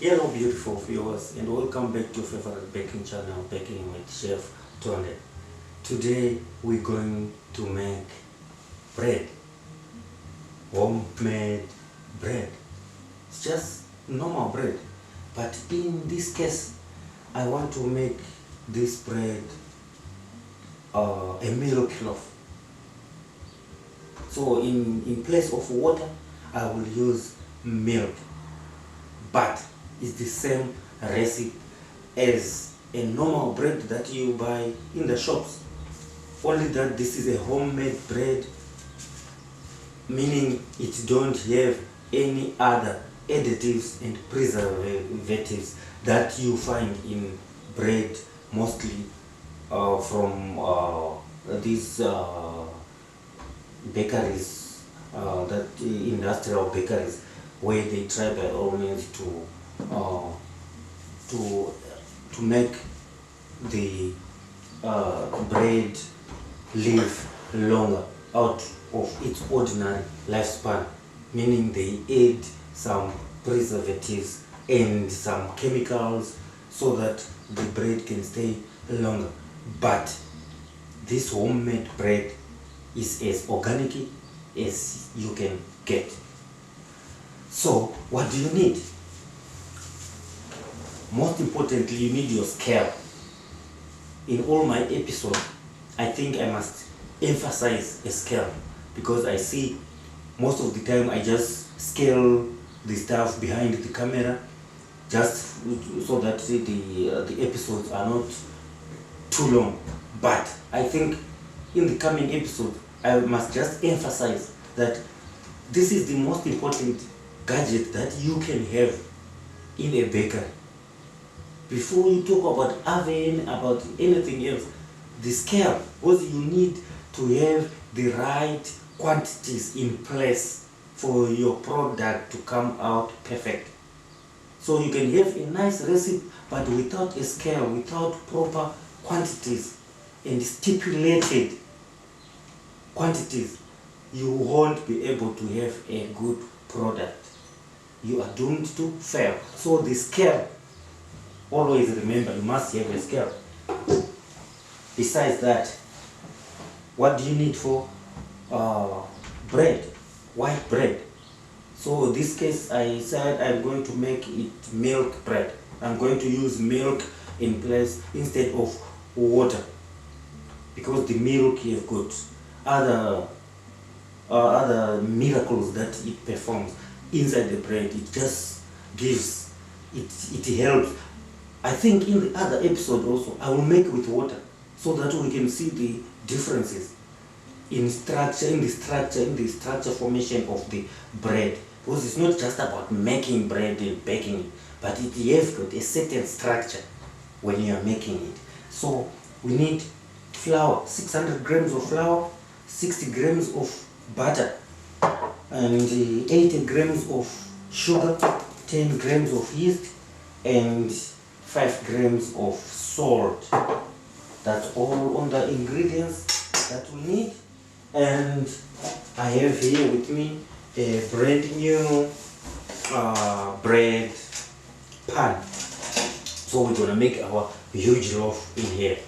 Hello beautiful viewers and welcome back to your favorite baking channel, Baking with Chef Tonde. Today we're going to make bread, homemade bread. It's just normal bread, but in this case I want to make this bread a milk loaf. So in place of water I will use milk, but it's the same recipe as a normal bread that you buy in the shops, only that this is a homemade bread, meaning it don't have any other additives and preservatives that you find in bread, mostly from these bakeries, that industrial bakeries, where they try by all means to make the bread live longer out of its ordinary lifespan, meaning they add some preservatives and some chemicals so that the bread can stay longer. But this homemade bread is as organic as you can get. So what do you need? Most importantly, you need your scale. In all my episodes, I think I must emphasize a scale, because I see most of the time I just scale the stuff behind the camera just so that the episodes are not too long. But I think in the coming episode I must just emphasize that this is the most important gadget that you can have in a bakery. Before you talk about oven, about anything else, the scale, because you need to have the right quantities in place for your product to come out perfect. So you can have a nice recipe, but without a scale, without proper quantities and stipulated quantities, you won't be able to have a good product. You are doomed to fail. So the scale, always remember, you must have a scale. Besides that, what do you need for bread? White bread. So in this case I said I'm going to make it milk bread. I'm going to use milk in place instead of water, because the milk has got other miracles that it performs inside the bread. It just gives it helps. I think in the other episode also I will make with water, so that we can see the differences in the structure formation of the bread, because it's not just about making bread and baking it, but it has got a certain structure when you are making it. So we need flour, 600 grams of flour, 60 grams of butter, and 80 grams of sugar, 10 grams of yeast, and 5 grams of salt. That's all on the ingredients that we need. And I have here with me a brand new bread pan. So we're gonna make our huge loaf in here,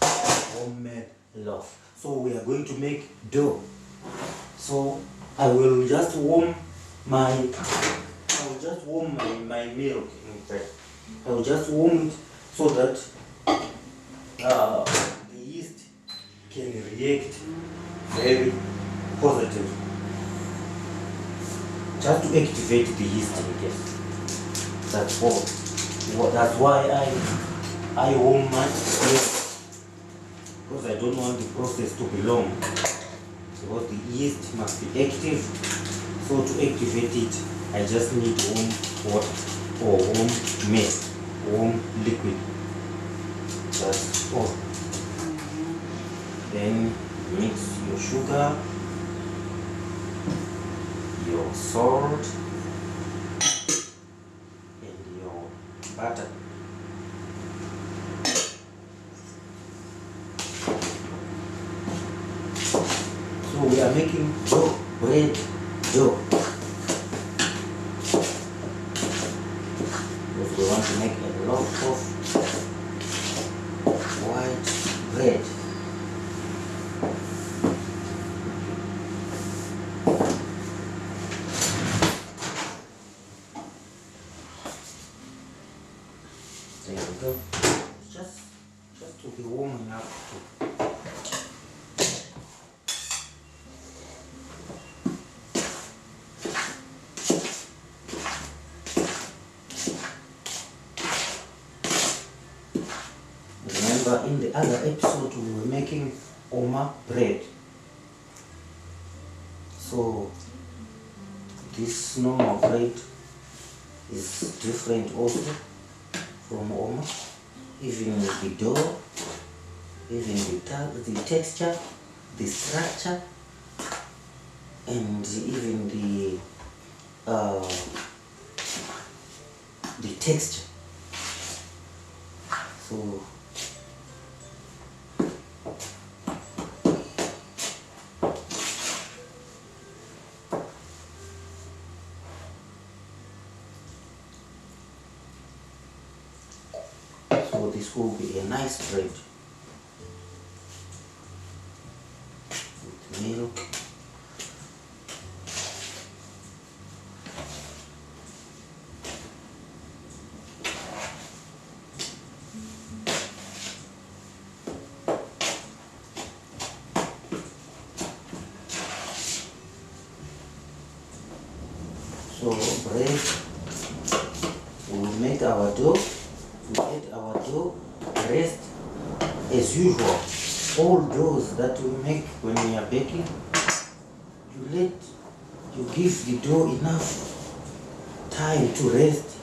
homemade loaf. So we are going to make dough. So I will just warm my milk in fact. I will just warm it so that the yeast can react very positive, just to activate the yeast, I guess. That's all. That's why I warm my milk, because I don't want the process to be long, because the yeast must be active. So to activate it, I just need warm water or warm milk, warm liquid. That's all. Then mix your sugar, your salt, and your butter. So we are making dough, bread dough. loaf of white bread. There we go. Just to be warm enough to. Remember, in the other episode we were making Oma bread. So this normal bread is different also from Oma. Even the dough, even the texture, the structure, and even the texture. So this will be a nice bread with milk. So bread, we will make our dough. We let our dough rest as usual. All doughs that we make when we are baking, you give the dough enough time to rest.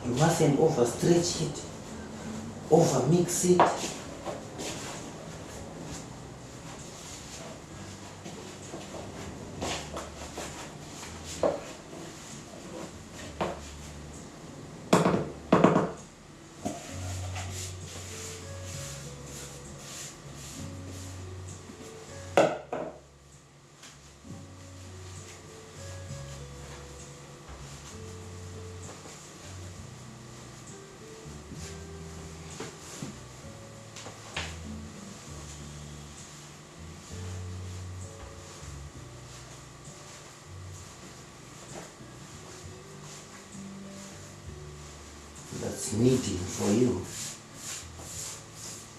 You mustn't overstretch it, over mix it. That's kneading for you.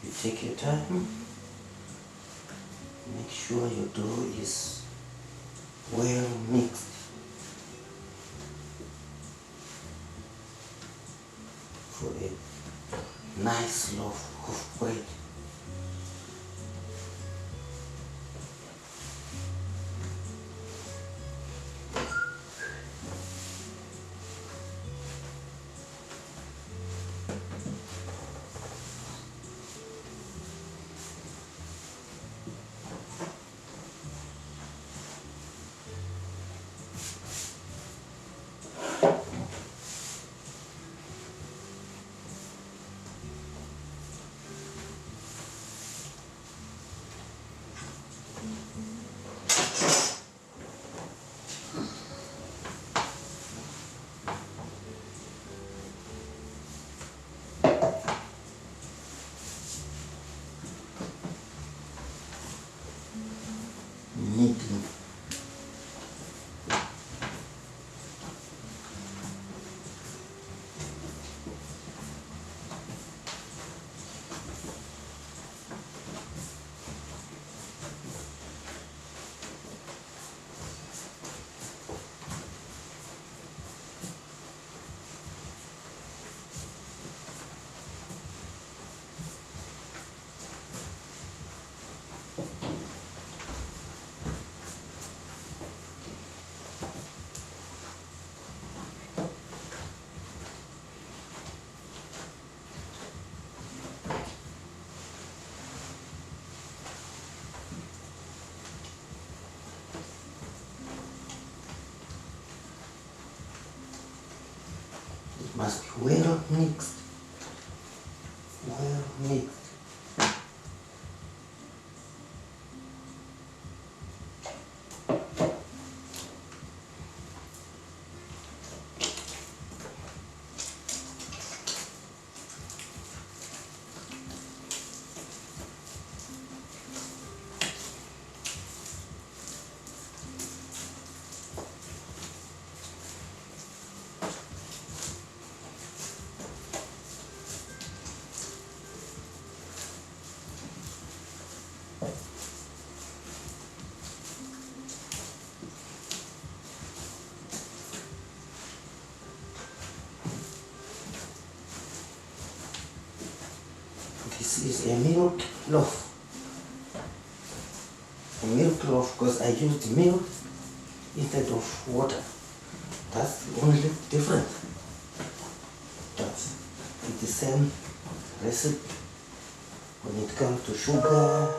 You take your time, make sure your dough is well mixed. For a nice loaf of bread. Kneading. It must be well mixed. Well mixed. This is a milk loaf. A milk loaf because I used milk instead of water. That's the only difference. That's the same recipe when it comes to sugar,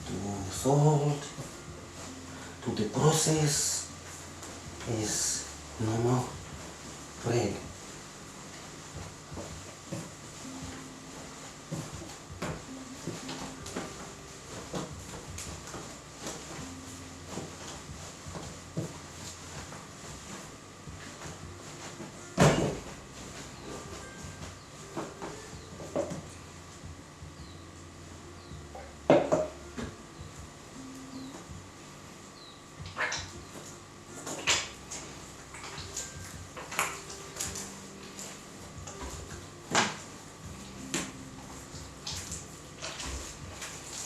to salt, to the process is normal bread.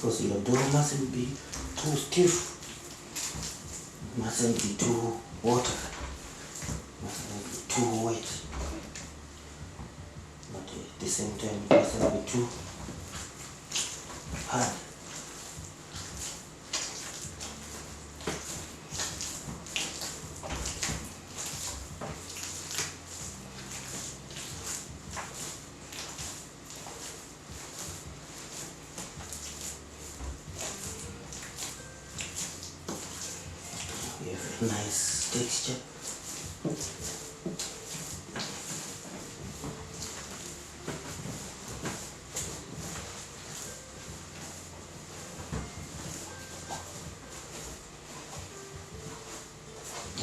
Because your dough mustn't be too stiff, mustn't be too water, mustn't be too wet, but at the same time it mustn't be too hard. We have a nice texture.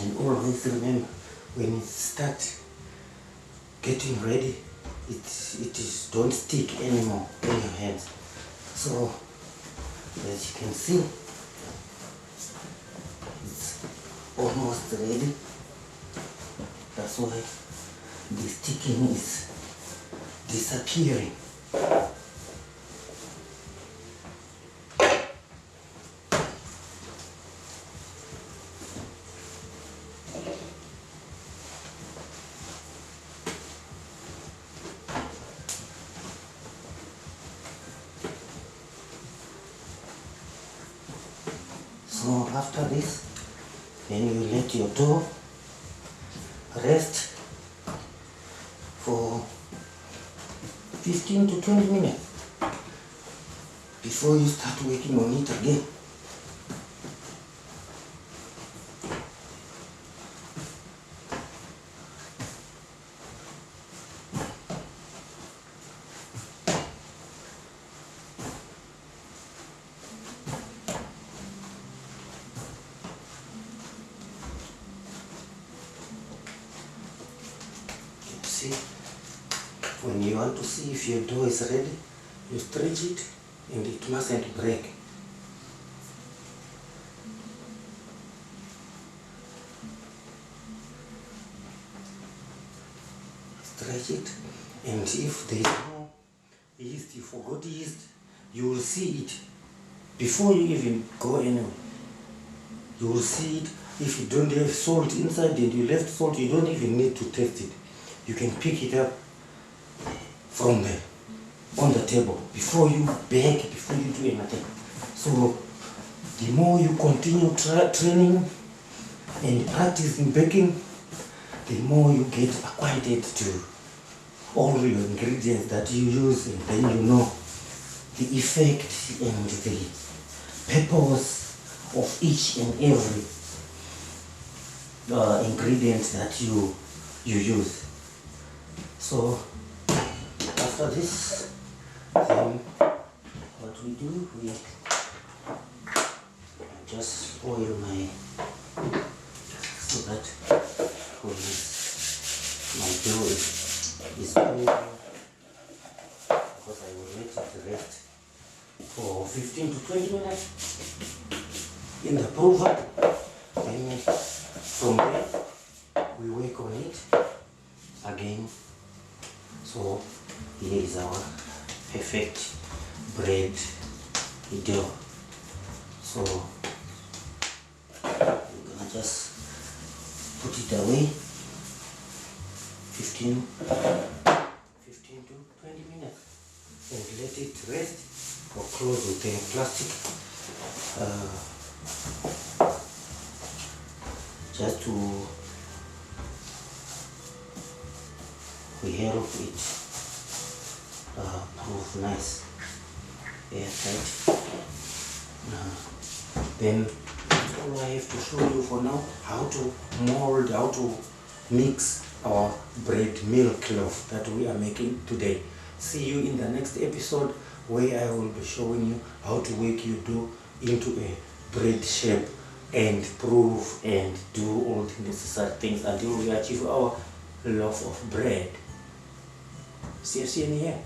And always remember, when it starts getting ready, it is don't stick anymore in your hands. So as you can see, it's almost ready. That's why the sticking is disappearing. So after this, then you let your dough rest for 15 to 20 minutes before you start working on it again. See, when you want to see if your dough is ready, you stretch it and it mustn't break. Stretch it, and if there is no yeast, you forgot yeast, you will see it before you even go anywhere. You will see it. If you don't have salt inside and you left salt, you don't even need to taste it. You can pick it up from there on the table before you bake, before you do anything. So the more you continue training and practicing baking, the more you get acquainted to all your ingredients that you use, and then you know the effect and the purpose of each and every ingredient that you use. So after this, then what we do, we just oil my, so that when my dough is cool, because I will let it rest for 15 to 20 minutes in the prover. Then from there we work on it again. So here is our perfect bread dough. So we're gonna just put it away 15 to 20 minutes. and let it rest, or close with a plastic just to help it prove nice, airtight. Then all I have to show you for now, how to mold, how to mix our bread milk loaf that we are making today. See you in the next episode, where I will be showing you how to make your dough into a bread shape and prove and do all the necessary things until we achieve our loaf of bread. See you in here.